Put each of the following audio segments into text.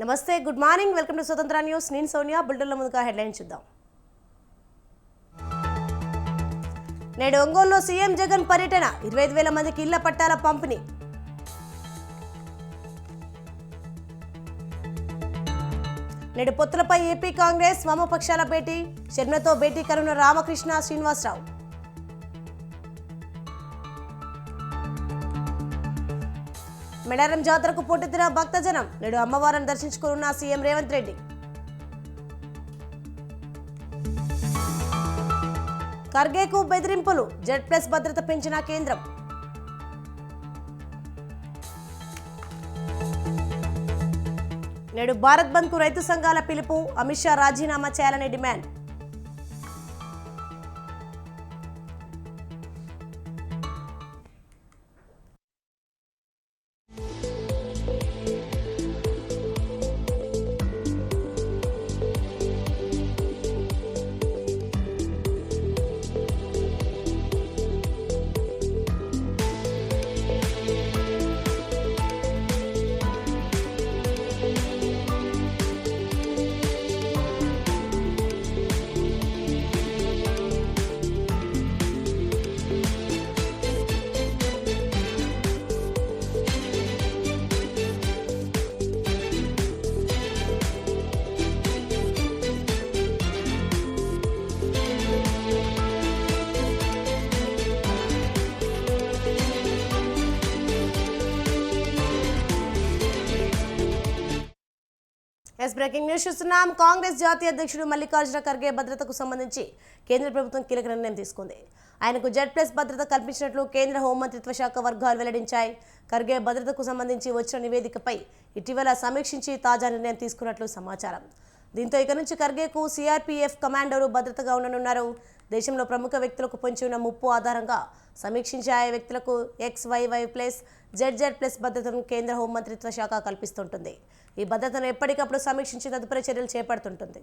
నమస్తే, good morning, welcome to స్వతంత్ర news. నేను సోనియా. బులెటిన్ల ముందుగా హెడ్లైన్ చూద్దాం. నేడు ఒంగోలులో సీఎం జగన్ పర్యటన, 25,000 మందికి ఇళ్ల పట్టాల పంపిణీ. నేడు పొత్తులపై ఏపీ కాంగ్రెస్ వామపక్షాల భేటీ, శర్మతో భేటీ కనున్న రామకృష్ణ శ్రీనివాసరావు. మెడారం జాతరకు పోటెత్తిన భక్తజనం, నేడు అమ్మవారిని దర్శించుకున్న సీఎం రేవంత్ రెడ్డి. ఖర్గేకు బెదిరింపులు, జెడ్+ భద్రత పెంచిన కేంద్రం. నేడు భారత్ బంద్కు రైతు సంఘాల పిలుపు, అమిత్ షా రాజీనామా చేయాలని డిమాండ్. బ్రేకింగ్ న్యూస్ చూస్తున్నాం. కాంగ్రెస్ జాతీయ అధ్యక్షుడు మల్లికార్జున ఖర్గే భద్రతకు సంబంధించి కేంద్ర ప్రభుత్వం కీలక నిర్ణయం తీసుకుంది. ఆయనకు జెడ్+ భద్రత కల్పించినట్లు కేంద్ర హోంమంత్రిత్వ శాఖ వర్గాలు వెల్లడించాయి. ఖర్గే భద్రతకు సంబంధించి వచ్చిన నివేదికపై ఇటీవల సమీక్షించి తాజా నిర్ణయం తీసుకున్నట్లు సమాచారం. దీంతో ఇక నుంచి ఖర్గేకు సిఆర్పీఎఫ్ కమాండోలు భద్రతగా ఉండనున్నారు. దేశంలో ప్రముఖ వ్యక్తులకు పొంచి ఉన్న ముప్పు ఆధారంగా సమీక్షించి ఆయా వ్యక్తులకు XYY+, ZZ+ భద్రతను కేంద్ర హోంమంత్రిత్వ శాఖ కల్పిస్తుంటుంది. ఈ భద్రతను ఎప్పటికప్పుడు సమీక్షించి తదుపరి చర్యలు చేపడుతుంటుంది.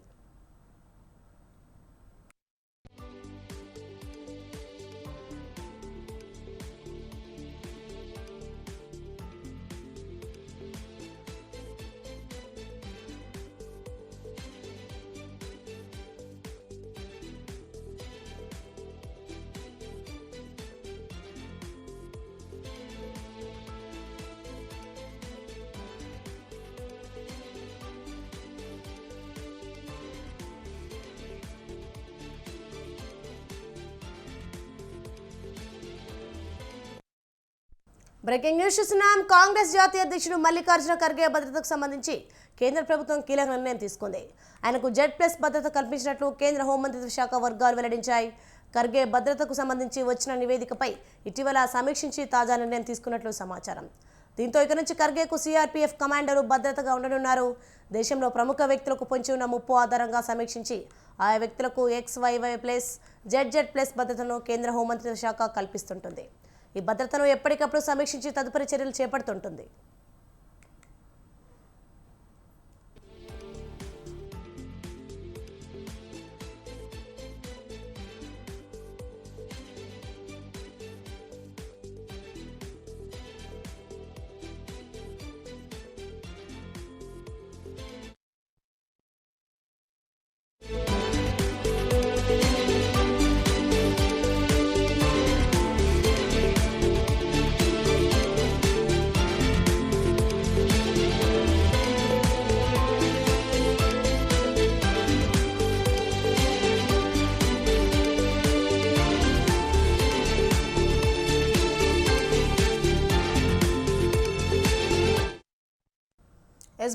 బ్రేకింగ్ న్యూస్ చూస్తున్నాం. కాంగ్రెస్ జాతీయ అధ్యక్షుడు మల్లికార్జున ఖర్గే భద్రతకు సంబంధించి కేంద్ర ప్రభుత్వం కీలక నిర్ణయం తీసుకుంది. ఆయనకు జెడ్+ భద్రత కల్పించినట్లు కేంద్ర హోంమంత్రిత్వ శాఖ వర్గాలు వెల్లడించాయి. ఖర్గే భద్రతకు సంబంధించి వచ్చిన నివేదికపై ఇటీవల సమీక్షించి తాజా నిర్ణయం తీసుకున్నట్లు సమాచారం. దీంతో ఇక నుంచి ఖర్గేకు సిఆర్పీఎఫ్ కమాండోలు భద్రతగా ఉండనున్నారు. దేశంలో ప్రముఖ వ్యక్తులకు పొంచి ఉన్న ముప్పు ఆధారంగా సమీక్షించి ఆయా వ్యక్తులకు XYY+, ZZ+ భద్రతను కేంద్ర హోంమంత్రిత్వ శాఖ కల్పిస్తుంటుంది. ఈ భద్రతను ఎప్పటికప్పుడు సమీక్షించి తదుపరి చర్యలు చేపడుతుంటుంది.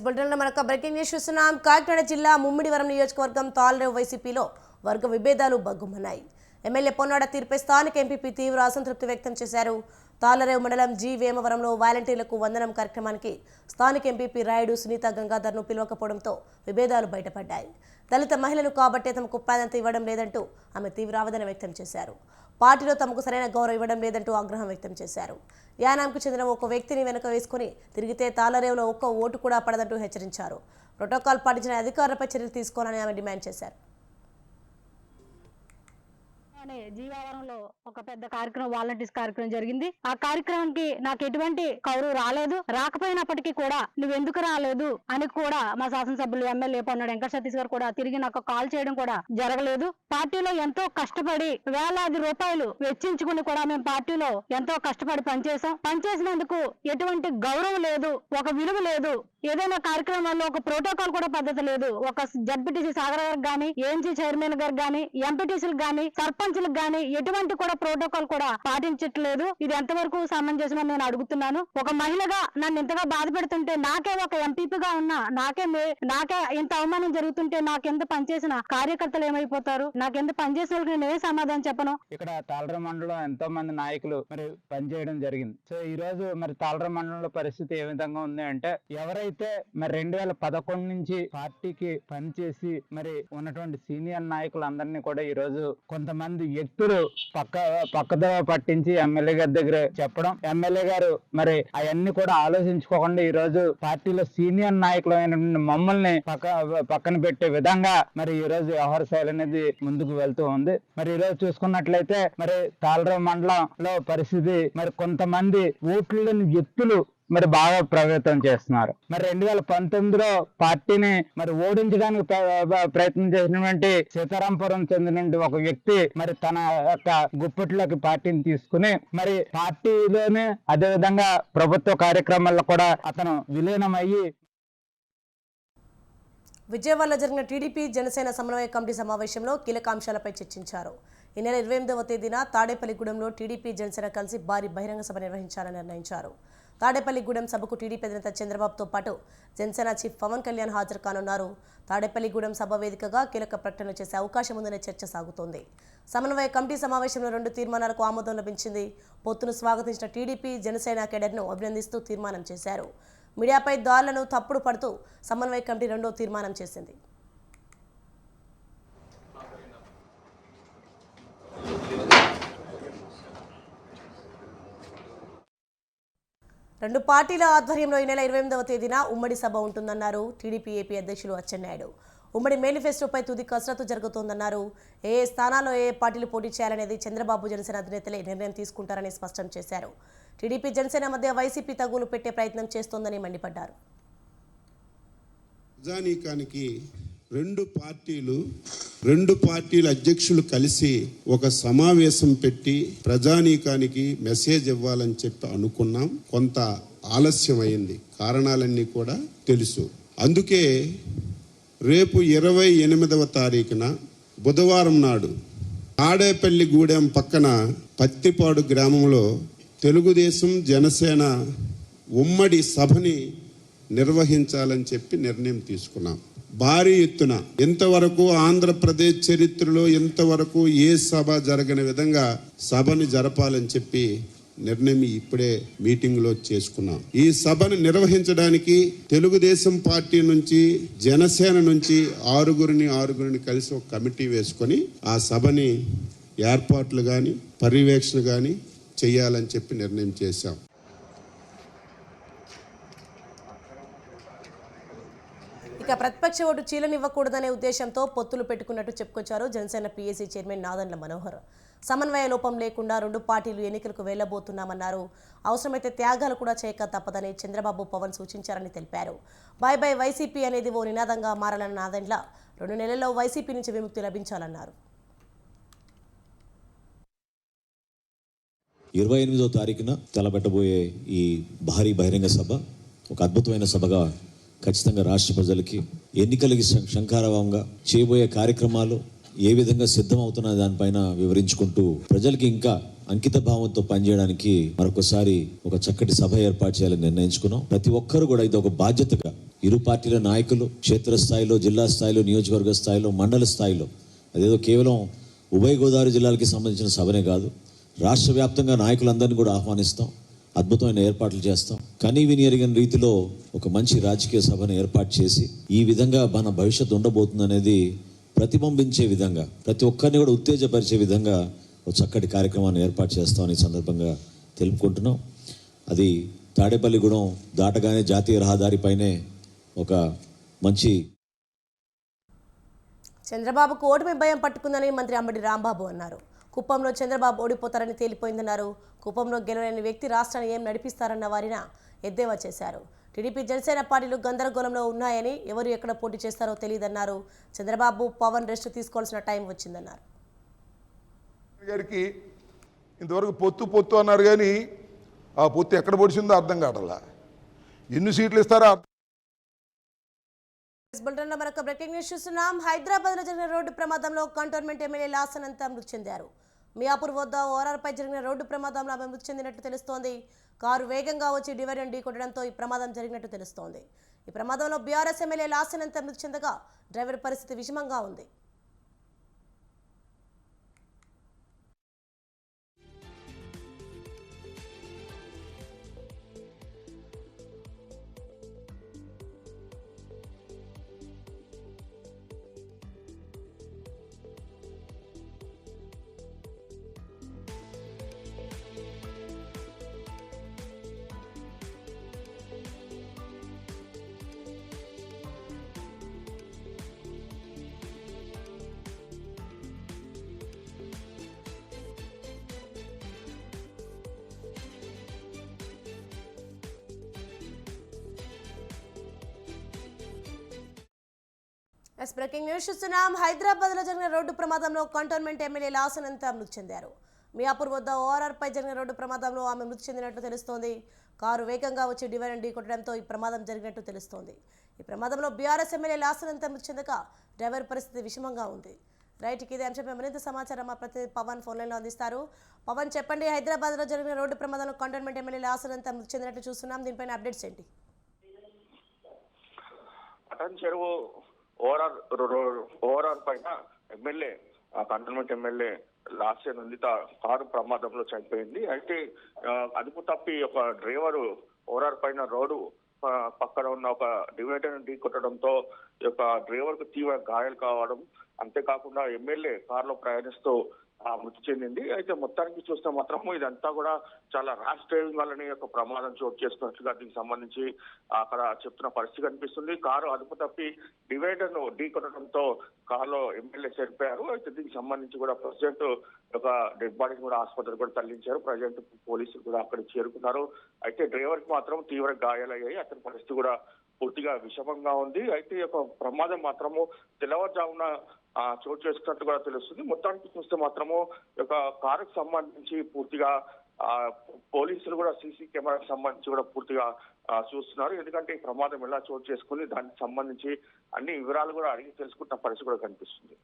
బులెటిన్లో మనకు బ్రేకింగ్ న్యూస్ చూస్తున్నాం. కాకినాడ జిల్లా ముమ్మిడివరం నియోజకవర్గం తాళరేవు వైసీపీలో వర్గ విభేదాలు బగ్గుమన్నాయి. ఎమ్మెల్యే పొన్నాడ తీర్పై స్థానిక ఎంపీపీ తీవ్ర అసంతృప్తి వ్యక్తం చేశారు. తాళరేవు మండలం వేమవరంలో వాలంటీర్లకు వందనం కార్యక్రమానికి స్థానిక ఎంపీపీ రాయుడు సునీత గంగాధర్ను పిలవకపోవడంతో విభేదాలు బయటపడ్డాయి. దళిత మహిళలు కాబట్టే తమకు ప్రాధాన్యత ఇవ్వడం లేదంటూ ఆమె తీవ్ర ఆవేదన వ్యక్తం చేశారు. పార్టీలో తమకు సరైన గౌరవం ఇవ్వడం లేదంటూ ఆగ్రహం వ్యక్తం చేశారు. యానాంకు చెందిన ఒక వ్యక్తిని వెనుక వేసుకుని తిరిగితే తాళరేవులో ఒక్క ఓటు కూడా పడదంటూ హెచ్చరించారు. ప్రోటోకాల్ పాటించిన అధికారులపై చర్యలు తీసుకోవాలని ఆమె డిమాండ్ చేశారు. జీవావరంలో ఒక పెద్ద కార్యక్రమం వాలంటీర్స్ కార్యక్రమం జరిగింది. ఆ కార్యక్రమానికి నాకు ఎటువంటి కౌరు రాలేదు. రాకపోయినప్పటికీ కూడా నువ్వు ఎందుకు రాలేదు అని కూడా మా శాసనసభ్యులు ఎమ్మెల్యే పొన్నాడు వెంకట సతీష్ గారు కూడా తిరిగి నాకు కాల్ చేయడం కూడా జరగలేదు. పార్టీలో ఎంతో కష్టపడి వేలాది రూపాయలు వెచ్చించుకుని కూడా మేము పార్టీలో ఎంతో కష్టపడి పనిచేసాం. పనిచేసినందుకు ఎటువంటి గౌరవం లేదు, ఒక విలువ లేదు. ఏదైనా కార్యక్రమాల్లో ఒక ప్రోటోకాల్ కూడా పద్ధతి లేదు. ఒక జడ్పీటీసీ సాగర్ గారు గానీ, ఏఎంసీ చైర్మన్ గారు గానీ, ఎంపీటీసీలకు గానీ, సర్పంచ్లకు గానీ ఎటువంటి కూడా ప్రోటోకాల్ కూడా పాటించట్లేదు. ఇది ఎంతవరకు సమంజసమని నేను అడుగుతున్నాను. ఒక మహిళగా నన్ను ఇంతగా బాధ పెడుతుంటే, నాకే ఒక ఎంపీపీగా ఉన్నా నాకే ఇంత అవమానం జరుగుతుంటే నాకెంత పనిచేసిన కార్యకర్తలు ఏమైపోతారు? నాకెంత పనిచేసిన వాళ్ళకి నేను ఏ సమాధానం చెప్పను. ఇక్కడ తాళర మండలం ఎంతో మంది నాయకులు మరి పనిచేయడం జరిగింది. సో ఈ రోజు మరి తాళర మండలంలో పరిస్థితి ఏ విధంగా ఉంది అంటే, ఎవరైతే మరి 2011 నుంచి పార్టీకి పనిచేసి మరి ఉన్నటువంటి సీనియర్ నాయకులందరినీ కూడా ఈ రోజు కొంతమంది వ్యక్తులు పక్కదోవ పట్టించి ఎమ్మెల్యే గారి దగ్గర చెప్పడం, ఎమ్మెల్యే గారు మరి అవన్నీ కూడా ఆలోచించుకోకుండా ఈ రోజు పార్టీలో సీనియర్ నాయకులు అయినటువంటి మమ్మల్ని పక్కన పెట్టే విధంగా మరి ఈ రోజు వ్యవహార శైలి అనేది ముందుకు వెళ్తూ ఉంది. మరి ఈ రోజు చూసుకున్నట్లయితే మరి తాళర మండలంలో పరిస్థితి మరి కొంతమంది ఓట్లు లేని వ్యక్తులు మరి బాగా ప్రభావితం చేస్తున్నారు. మరి 2019లో పార్టీని మరి ఓడించడానికి ప్రయత్నం చేసినటువంటి సీతారాంపురం చెందిన ఒక వ్యక్తి మరి తన యొక్క గుప్పట్లోకి పార్టీని తీసుకుని మరి పార్టీలోనే అదేవిధంగా ప్రభుత్వ కార్యక్రమాల్లో కూడా అతను విలీనమయ్యి. విజయవాడలో జరిగిన టీడీపీ జనసేన సమన్వయ కమిటీ సమావేశంలో కీలక అంశాలపై చర్చించారు. ఈ నెల 28వ తేదీన తాడేపల్లిగూడెంలో టీడీపీ జనసేన కలిసి భారీ బహిరంగ సభ నిర్వహించాలని నిర్ణయించారు. తాడేపల్లిగూడెం సభకు టీడీపీ అధినేత చంద్రబాబుతో పాటు జనసేన చీఫ్ పవన్ కళ్యాణ్ హాజరు కానున్నారు. తాడేపల్లిగూడెం సభ వేదికగా కీలక ప్రకటన చేసే అవకాశం ఉందనే చర్చ సాగుతోంది. సమన్వయ కమిటీ సమావేశంలో 2 తీర్మానాలకు ఆమోదం లభించింది. పొత్తును స్వాగతించిన టీడీపీ జనసేన కేడర్ను అభినందిస్తూ తీర్మానం చేశారు. మీడియాపై దాడులను తప్పుడు పడుతూ సమన్వయ కమిటీ 2వ తీర్మానం చేసింది. రెండు పార్టీల ఆధ్వర్యంలో ఈ నెల 28వ తేదీన ఉమ్మడి సభ ఉంటుందన్నారు టీడీపీ ఏపీ అధ్యక్షులు అచ్చెన్నాయుడు. ఉమ్మడి మేనిఫెస్టోపై తుది కసరత్తు జరుగుతోందన్నారు. ఏ స్థానాల్లో ఏ పార్టీలు పోటీ చేయాలనేది చంద్రబాబు జనసేన అధినేతలే నిర్ణయం తీసుకుంటారని స్పష్టం చేశారు. టీడీపీ జనసేన మధ్య వైసీపీ తగులు పెట్టే ప్రయత్నం చేస్తోందని మండిపడ్డారు. ప్రజానీకానికి రెండు పార్టీల అధ్యక్షులు కలిసి ఒక సమావేశం పెట్టి ప్రజానీకానికి మెసేజ్ ఇవ్వాలని చెప్పి అనుకున్నాం. కొంత ఆలస్యమైంది, కారణాలన్నీ కూడా తెలుసు. అందుకే రేపు 28వ తారీఖున బుధవారం నాడు తాడేపల్లిగూడెం పక్కన పత్తిపాడు గ్రామంలో తెలుగుదేశం జనసేన ఉమ్మడి సభని నిర్వహించాలని చెప్పి నిర్ణయం తీసుకున్నాం. భారీ ఎత్తున ఇంతవరకు ఆంధ్రప్రదేశ్ చరిత్రలో ఇంతవరకు ఏ సభ జరగని విధంగా సభని జరపాలని చెప్పి నిర్ణయం ఇప్పుడే మీటింగ్లో చేసుకున్నాం. ఈ సభను నిర్వహించడానికి తెలుగుదేశం పార్టీ నుంచి జనసేన నుంచి ఆరుగురిని కలిసి ఒక కమిటీ వేసుకొని ఆ సభని ఏర్పాట్లు కానీ పర్యవేక్షణ కానీ చేయాలని చెప్పి నిర్ణయం చేశాం. ఇక ప్రతిపక్ష ఓటు చీలనివ్వకూడదనే ఉద్దేశంతో పొత్తులు పెట్టుకున్నట్టు చెప్పుకొచ్చారు జనసేన పీఏసీ చైర్మన్ నాదెండ్ల మనోహర్. సమన్వయ లోపం లేకుండా 2 పార్టీలు ఎన్నికలకు వెళ్లబోతున్నామన్నారు. అవసరమైతే త్యాగాలు కూడా చేయక తప్పదని చంద్రబాబు పవన్ సూచించారని తెలిపారు. బై బై వైసీపీ అనేది ఓ నినాదంగా మారాలన్న నాదెండ్ల 2 నెలల్లో వైసీపీ నుంచి విముక్తి లభించాలన్నారు. 28వ తారీఖున తలపెట్టబోయే ఈ భారీ బహిరంగ సభ ఒక అద్భుతమైన సభగా ఖచ్చితంగా రాష్ట్ర ప్రజలకి ఎన్నికలకి శంఖారావంగా చేయబోయే కార్యక్రమాలు ఏ విధంగా సిద్ధమవుతున్న దానిపైన వివరించుకుంటూ ప్రజలకి ఇంకా అంకిత భావంతో పనిచేయడానికి మరొకసారి ఒక చక్కటి సభ ఏర్పాటు చేయాలని నిర్ణయించుకున్నాం. ప్రతి ఒక్కరు కూడా ఇది ఒక బాధ్యతగా ఇరు పార్టీల నాయకులు క్షేత్రస్థాయిలో, జిల్లా స్థాయిలో, నియోజకవర్గ స్థాయిలో, మండల స్థాయిలో, అదేదో కేవలం ఉభయ గోదావరి జిల్లాలకి సంబంధించిన సభనే కాదు, రాష్ట్ర వ్యాప్తంగా నాయకులందరినీ కూడా ఆహ్వానిస్తాం. అద్భుతమైన ఏర్పాట్లు చేస్తాం. కనీ విని ఎరిగిన రీతిలో ఒక మంచి రాజకీయ సభను ఏర్పాటు చేసి ఈ విధంగా మన భవిష్యత్తు ఉండబోతుందనేది ప్రతిబింబించే విధంగా, ప్రతి ఒక్కరిని కూడా ఉత్తేజపరిచే విధంగా ఒక చక్కటి కార్యక్రమాన్ని ఏర్పాటు చేస్తామని సందర్భంగా తెలుపుకుంటున్నాం. అది తాడేపల్లిగూడెం దాటగానే జాతీయ రహదారిపైనే ఒక మంచి. చంద్రబాబుకు ఓటమి భయం పట్టుకుందని మంత్రి అంబటి రాంబాబు అన్నారు. కుప్పంలో చంద్రబాబు ఓడిపోతారని తేలిపోయిందన్నారు. కుప్పంలో గెలవలేని వ్యక్తి రాష్ట్రాన్ని ఏం నడిపిస్తారన్న వారిన ఎద్దేవా చేశారు. టీడీపీ జనసేన పార్టీలు గందరగోళంలో ఉన్నాయని, ఎవరు ఎక్కడ పోటీ చేస్తారో తెలియదన్నారు. చంద్రబాబు పవన్ రెస్ట్ తీసుకోవాల్సిన టైం వచ్చిందన్నారు. గారికి ఇంతవరకు పొత్తు అన్నారు కానీ ఆ పొత్తు ఎక్కడ పొడిచిందో అర్థం కావట్లా. ఎన్ని సీట్లు ఇస్తారో బులెటిన్లో మరొక బ్రేకింగ్ న్యూస్ చూస్తున్నాం. హైదరాబాద్లో జరిగిన రోడ్డు ప్రమాదంలో కంటోన్మెంట్ ఎమ్మెల్యే లాసనంతా మృతి చెందారు. మియాపూర్ వద్ద ఓఆర్ఆర్పై జరిగిన రోడ్డు ప్రమాదంలో ఆమె మృతి చెందినట్టు తెలుస్తోంది. కారు వేగంగా వచ్చి డివైడర్ ఢీకొట్టడంతో ఈ ప్రమాదం జరిగినట్టు తెలుస్తోంది. ఈ ప్రమాదంలో బీఆర్ఎస్ ఎమ్మెల్యే లాసనంతా మృతి చెందగా డ్రైవర్ పరిస్థితి విషమంగా ఉంది. బ్రేకింగ్ న్యూస్ చూస్తున్నాం. హైదరాబాద్లో జరిగిన రోడ్డు ప్రమాదంలో కంటోన్మెంట్ ఎమ్మెల్యే లాసనంతా మృతి చెందారు. మియాపూర్ వద్ద ఓఆర్ఆర్పై జరిగిన రోడ్డు ప్రమాదంలో ఆమె మృతి చెందినట్లు తెలుస్తోంది. కారు వేగంగా వచ్చి డివైడర్ ఢీకొట్టడంతో ఈ ప్రమాదం జరిగినట్టు తెలుస్తోంది. ఈ ప్రమాదంలో బీఆర్ఎస్ ఎమ్మెల్యే లాసనంతా మృతి చెందగా డ్రైవర్ పరిస్థితి విషమంగా ఉంది. రైట్, ఇదే అంశంపై మరింత సమాచారం మా ప్రతినిధి పవన్ ఫోన్లైన్లో అందిస్తారు. పవన్, చెప్పండి, హైదరాబాద్లో జరిగిన రోడ్డు ప్రమాదంలో కంటోన్మెంట్ ఎమ్మెల్యే లాసనంతా మృతి చెందినట్లు చూస్తున్నాం. దీనిపైన అప్డేట్స్ ఏంటి? ఓవరాల్ పైన MLA Cantonment MLA Lasya Nanditha car ప్రమాదంలో చనిపోయింది. అయితే అదుపు తప్పి ఒక డ్రైవరు ఓవరాల్ పైన రోడ్డు పక్కన ఉన్న ఒక డివైడర్ ఢీ కొట్టడంతో ఈ యొక్క డ్రైవర్ కు తీవ్ర గాయాలు కావడం, అంతేకాకుండా ఎమ్మెల్యే కారులో ప్రయాణిస్తూ మృతి చెందింది. అయితే మొత్తానికి చూస్తే మాత్రము ఇదంతా కూడా చాలా ర్యాష్ డ్రైవింగ్ వల్లనే ఒక ప్రమాదం చోటు చేసుకున్నట్లుగా దీనికి సంబంధించి అక్కడ చెప్తున్న పరిస్థితి కనిపిస్తుంది. కారు అదుపు తప్పి డివైడర్ ను ఢీ కొట్టడంతో కారులో ఎమ్మెల్యే చనిపోయారు. అయితే దీనికి సంబంధించి కూడా ప్రెసిడెంట్ ఒక డెడ్ బాడీని కూడా ఆసుపత్రికి కూడా తరలించారు. ప్రజెంట్ పోలీసులు కూడా అక్కడికి చేరుకున్నారు. అయితే డ్రైవర్ కి మాత్రం తీవ్ర గాయాలయ్యాయి. అతని పరిస్థితి కూడా పూర్తిగా విషమంగా ఉంది. అయితే ఈ యొక్క ప్రమాదం మాత్రము తెల్లవారుజామున చోటు చేసుకున్నట్టు కూడా తెలుస్తుంది. మొత్తానికి చూస్తే మాత్రము ఒక కారుకు సంబంధించి పూర్తిగా పోలీసులు కూడా సీసీ కెమెరాకి సంబంధించి కూడా పూర్తిగా చూస్తున్నారు. ఎందుకంటే ఈ ప్రమాదం ఎలా చోటు చేసుకుని దానికి సంబంధించి అన్ని వివరాలు కూడా అడిగి తెలుసుకుంటున్న పరిస్థితి కూడా కనిపిస్తుంది.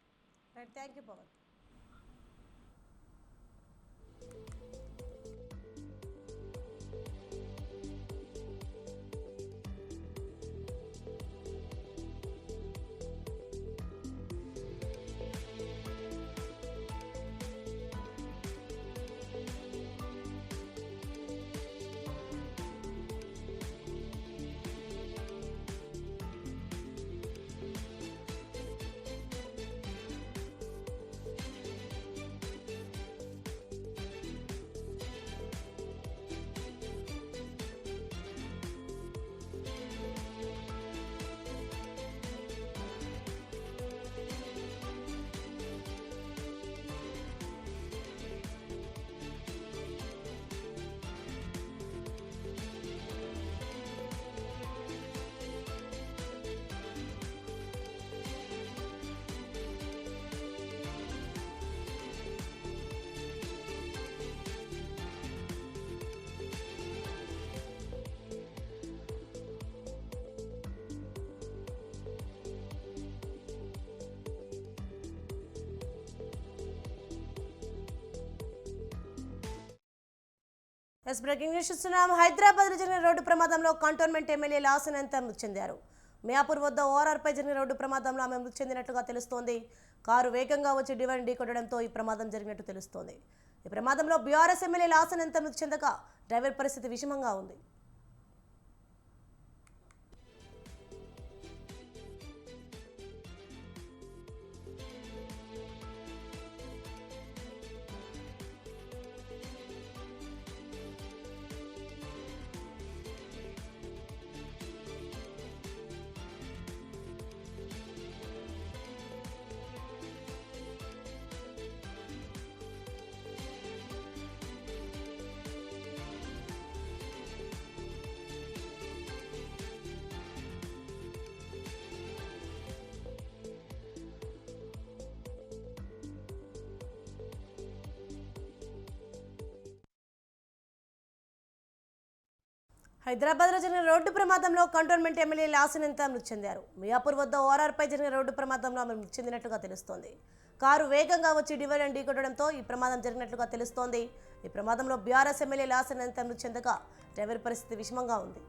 బ్రేకింగ్ న్యూస్ చూస్తున్నాం. హైదరాబాద్లో జరిగిన రోడ్డు ప్రమాదంలో కంటోన్మెంట్ ఎమ్మెల్యే లాసనంతా మృతి చెందారు. మియాపూర్ వద్ద ఓఆర్ఆర్పై జరిగిన రోడ్డు ప్రమాదంలో ఆమె మృతి చెందినట్లుగా తెలుస్తోంది. కారు వేగంగా వచ్చి డివైడర్ ఢీకొట్టడంతో ఈ ప్రమాదం జరిగినట్టు తెలుస్తోంది. ఈ ప్రమాదంలో బీఆర్ఎస్ ఎమ్మెల్యే లాసనంతా మృతి చెందగా డ్రైవర్ పరిస్థితి విషమంగా ఉంది. హైదరాబాద్లో జరిగిన రోడ్డు ప్రమాదంలో కంటోన్మెంట్ ఎమ్మెల్యే లాసినంత మృతి చెందారు. మియాపూర్ వద్ద ఓఆర్ఆర్పై జరిగిన రోడ్డు ప్రమాదంలో ఆమె మృతి చెందినట్లుగా తెలుస్తోంది. కారు వేగంగా వచ్చి డివైడర్ ఢీకొట్టడంతో ఈ ప్రమాదం జరిగినట్లుగా తెలుస్తోంది. ఈ ప్రమాదంలో బీఆర్ఎస్ ఎమ్మెల్యే లాసినంత మృతి చెందగా డ్రైవర్ పరిస్థితి విషమంగా ఉంది.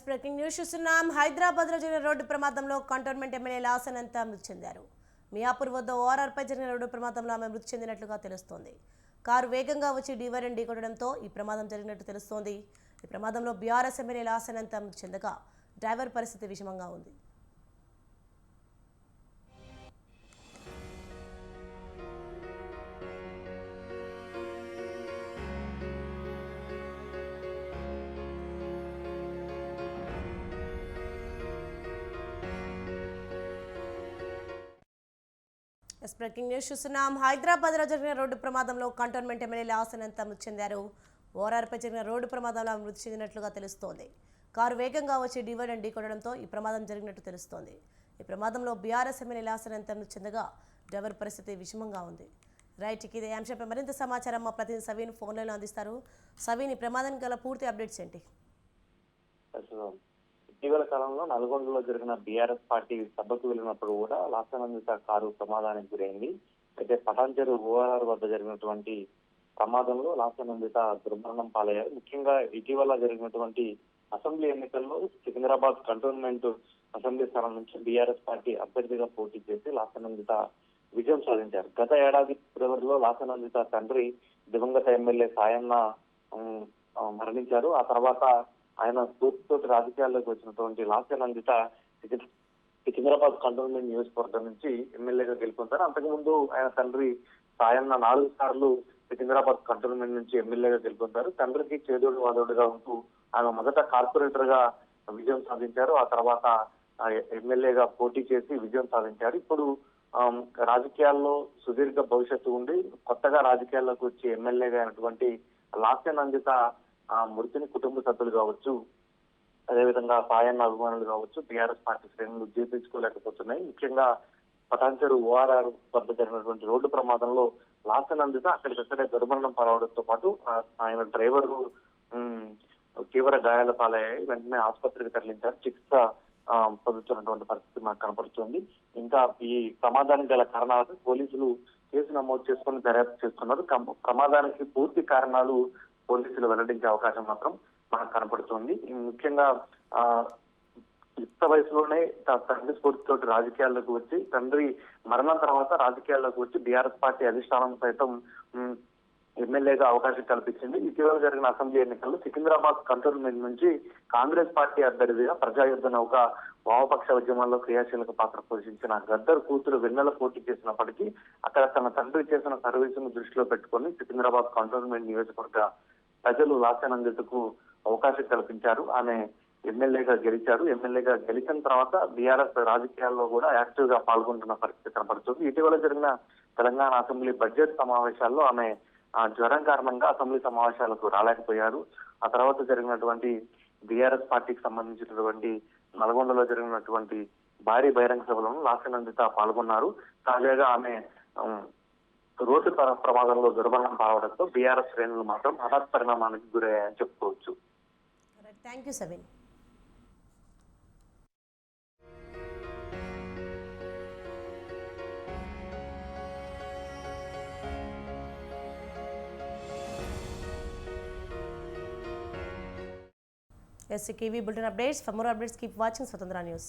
బ్రేకింగ్ న్యూస్ చూస్తున్నాం. హైదరాబాద్లో జరిగిన రోడ్డు ప్రమాదంలో కంటోన్మెంట్ ఎమ్మెల్యే లాసినంత మృతి చెందారు. మియాపూర్ వద్ద ఓఆర్ఆర్పై జరిగిన రోడ్డు ప్రమాదంలో ఆమె మృతి చెందినట్లుగా తెలుస్తోంది. కారు వేగంగా వచ్చి డివైడర్ ఢీకొట్టడంతో ఈ ప్రమాదం జరిగినట్టు తెలుస్తోంది. ఈ ప్రమాదంలో బీఆర్ఎస్ ఎమ్మెల్యే లాసినంత మృతి చెందగా డ్రైవర్ పరిస్థితి విషమంగా ఉంది. బ్రేకింగ్ న్యూస్ చూస్తున్నాం. హైదరాబాద్లో జరిగిన రోడ్డు ప్రమాదంలో కంటోన్మెంట్ ఎమ్మెల్యే లాసినంత మృతి చెందారు. ఓఆర్ఆర్పై జరిగిన రోడ్డు ప్రమాదంలో మృతి చెందినట్లుగా తెలుస్తోంది. కారు వేగంగా వచ్చి డివైడర్ ఢీకొట్టడంతో ఈ ప్రమాదం జరిగినట్టు తెలుస్తోంది. ఈ ప్రమాదంలో బీఆర్ఎస్ ఎమ్మెల్యే లాసినంత మృతి చెందగా డ్రైవర్ పరిస్థితి విషమంగా ఉంది. రైట్, ఇదే అంశంపై మరింత సమాచారం మా ప్రతినిధి సవీన్ ఫోన్లలో అందిస్తారు. సవీన్, ఈ ప్రమాదానికి గల పూర్తి అప్డేట్స్ ఏంటి? ఇటీవల కాలంలో నల్గొండలో జరిగిన బీఆర్ఎస్ పార్టీ సభకు వెళ్ళినప్పుడు కూడా లాసనందిత కారు ప్రమాదానికి గురైంది. అయితే పటాన్చెరు ఓఆర్ఆర్ వద్ద జరిగినటువంటి ప్రమాదంలో లాసనందిత దుర్మరణం పాలయ్యారు. ముఖ్యంగా ఇటీవల జరిగినటువంటి అసెంబ్లీ ఎన్నికల్లో సికింద్రాబాద్ కంటోన్మెంట్ అసెంబ్లీ స్థానం నుంచి బీఆర్ఎస్ పార్టీ అభ్యర్థిగా పోటీ చేసి లాసనందిత విజయం సాధించారు. గత ఏడాది ఫిబ్రవరిలో లాసనందిత తండ్రి దివంగత ఎమ్మెల్యే సాయన్న మరణించారు. ఆ తర్వాత ఆయన స్ఫూర్తితో రాజకీయాల్లోకి వచ్చినటువంటి లాసినందిత సికింద్రాబాద్ కంటోన్మెంట్ నియోజకవర్గం నుంచి ఎమ్మెల్యేగా గెలుపొందారు. అంతకుముందు ఆయన తండ్రి సాయన్న 4 సార్లు సికింద్రాబాద్ కంటోన్మెంట్ నుంచి ఎమ్మెల్యేగా గెలుపొందారు. తండ్రికి చేదోడు వాదోడుగా ఉంటూ ఆయన మొదట కార్పొరేటర్ గా విజయం సాధించారు. ఆ తర్వాత ఎమ్మెల్యేగా పోటీ చేసి విజయం సాధించారు. ఇప్పుడు రాజకీయాల్లో సుదీర్ఘ భవిష్యత్తు ఉండి కొత్తగా రాజకీయాల్లోకి వచ్చి ఎమ్మెల్యేగా అయినటువంటి లాస్యనందిత మృతిని కుటుంబ సభ్యులు కావచ్చు, అదేవిధంగా సాయన్న అభిమానులు కావచ్చు, టీఆర్ఎస్ పార్టీ శ్రేణులు జీర్ణించుకోలేకపోతున్నాయి. ముఖ్యంగా పటాన్చెరు ఓఆర్ఆర్ వద్ద జరిగినటువంటి రోడ్డు ప్రమాదంలో లాసనందిత అక్కడికక్కడే దుర్మరణం పాలవడంతో పాటు ఆయన డ్రైవర్ తీవ్ర గాయాల పాలయ్యాయి. వెంటనే ఆసుపత్రికి తరలించారు. చికిత్స పొందుతున్నటువంటి పరిస్థితి మనకు కనపడుతుంది. ఇంకా ఈ ప్రమాదానికి గల కారణాలకు పోలీసులు కేసు నమోదు చేసుకుని దర్యాప్తు చేస్తున్నారు. ప్రమాదానికి పూర్తి కారణాలు పోలీసులు వెల్లడించే అవకాశం మాత్రం మనకు కనపడుతుంది. ముఖ్యంగా యుక్త వయసులోనే తండ్రి స్ఫూర్తితో రాజకీయాల్లోకి వచ్చి తండ్రి మరణం తర్వాత రాజకీయాల్లోకి వచ్చి బీఆర్ఎస్ పార్టీ అధిష్టానం సైతం ఎమ్మెల్యేగా అవకాశం కల్పించింది. ఇటీవల జరిగిన అసెంబ్లీ ఎన్నికల్లో సికింద్రాబాద్ కంటోన్మెంట్ నుంచి కాంగ్రెస్ పార్టీ అభ్యర్థిగా ప్రజాయుద్ధ నౌక వామపక్ష ఉద్యమాల్లో క్రియాశీలక పాత్ర పోషించిన గద్దర్ కూతురు వెన్నెల పోటీ చేసినప్పటికీ అక్కడ తన తండ్రి చేసిన సర్వీసును దృష్టిలో పెట్టుకుని సికింద్రాబాద్ కంటోన్మెంట్ నియోజకవర్గ ప్రజలు లాస్యనందితకు అవకాశం కల్పించారు. ఆమె ఎమ్మెల్యేగా గెలిచారు. ఎమ్మెల్యేగా గెలిచిన తర్వాత బీఆర్ఎస్ రాజకీయాల్లో కూడా యాక్టివ్ గా పాల్గొంటున్న పరిస్థితి కనపడుతుంది. ఇటీవల జరిగిన తెలంగాణ అసెంబ్లీ బడ్జెట్ సమావేశాల్లో ఆమె జ్వరం కారణంగా అసెంబ్లీ సమావేశాలకు రాలేకపోయారు. ఆ తర్వాత జరిగినటువంటి బీఆర్ఎస్ పార్టీకి సంబంధించినటువంటి నల్గొండలో జరిగినటువంటి భారీ బహిరంగ సభలను లాస్యనందిత పాల్గొన్నారు. తాజాగా ఆమె రోడ్డు ప్రమాదంలో దుర్మరణం పాలవడంతో బీఆర్ఎస్ శ్రేణులు మాత్రం హఠాత్ పరిణామానికి గురయ్యాయని చెప్పుకోవచ్చు. Thank you Sabeen. SCKV Bulletin Updates. For more updates, keep watching Swatandhra News.